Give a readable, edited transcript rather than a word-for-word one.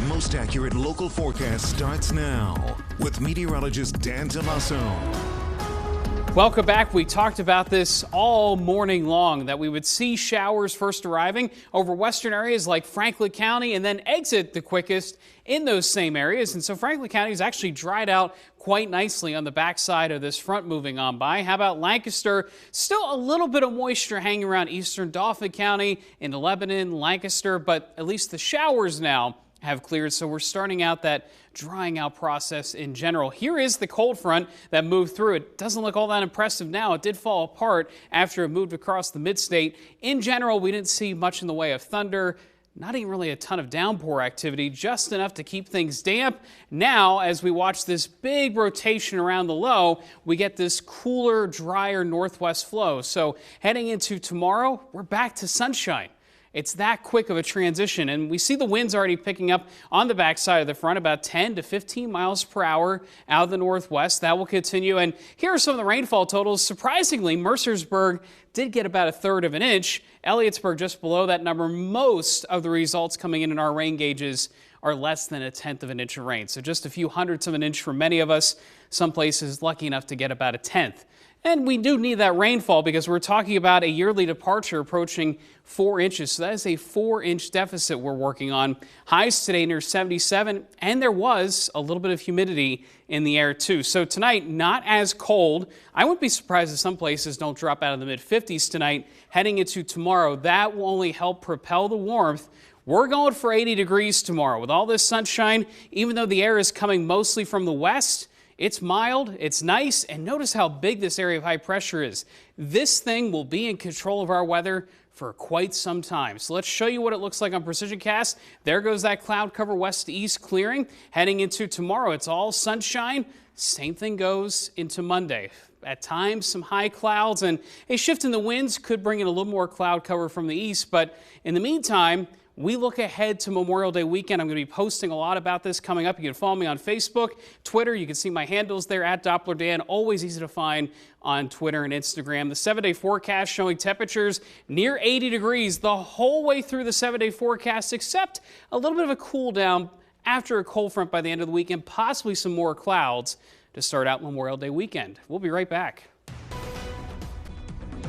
most accurate local forecast starts now with meteorologist Dan Tomaso. Welcome back. We talked about this all morning long, that we would see showers first arriving over western areas like Franklin County and then exit the quickest in those same areas. And so Franklin County has actually dried out quite nicely on the backside of this front moving on by. How about Lancaster? Still a little bit of moisture hanging around eastern Dauphin County into Lebanon, Lancaster, but at least the showers now have cleared, so we're starting out that drying out process in general. Here is the cold front that moved through. It doesn't look all that impressive now. It did fall apart after it moved across the mid-state. In general, we didn't see much in the way of thunder, not even really a ton of downpour activity, just enough to keep things damp. Now, as we watch this big rotation around the low, we get this cooler, drier northwest flow. So heading into tomorrow, we're back to sunshine. It's that quick of a transition, and we see the winds already picking up on the backside of the front, about 10 to 15 miles per hour out of the northwest. That will continue, and here are some of the rainfall totals. Surprisingly, Mercersburg did get about 1/3 of an inch. Elliotsburg just below that number. Most of the results coming in our rain gauges are less than 1/10 of an inch of rain, so just a few hundredths of an inch for many of us. Some places lucky enough to get about 1/10. And we do need that rainfall because we're talking about a yearly departure approaching 4 inches. So that is a 4-inch deficit we're working on. Highs today near 77, and there was a little bit of humidity in the air too. So tonight, not as cold. I wouldn't be surprised if some places don't drop out of the mid-50s tonight. Heading into tomorrow, that will only help propel the warmth. We're going for 80 degrees tomorrow with all this sunshine, even though the air is coming mostly from the west. It's mild, it's nice, and notice how big this area of high pressure is. This thing will be in control of our weather for quite some time. So let's show you what it looks like on PrecisionCast. There goes that cloud cover west to east clearing. Heading into tomorrow, it's all sunshine. Same thing goes into Monday. At times, some high clouds, and a shift in the winds could bring in a little more cloud cover from the east. But in the meantime, we look ahead to Memorial Day weekend. I'm going to be posting a lot about this coming up. You can follow me on Facebook, Twitter. You can see my handles there at DopplerDan. Always easy to find on Twitter and Instagram. The 7-day forecast showing temperatures near 80 degrees the whole way through the 7-day forecast, except a little bit of a cool down after a cold front by the end of the weekend, possibly some more clouds to start out Memorial Day weekend. We'll be right back.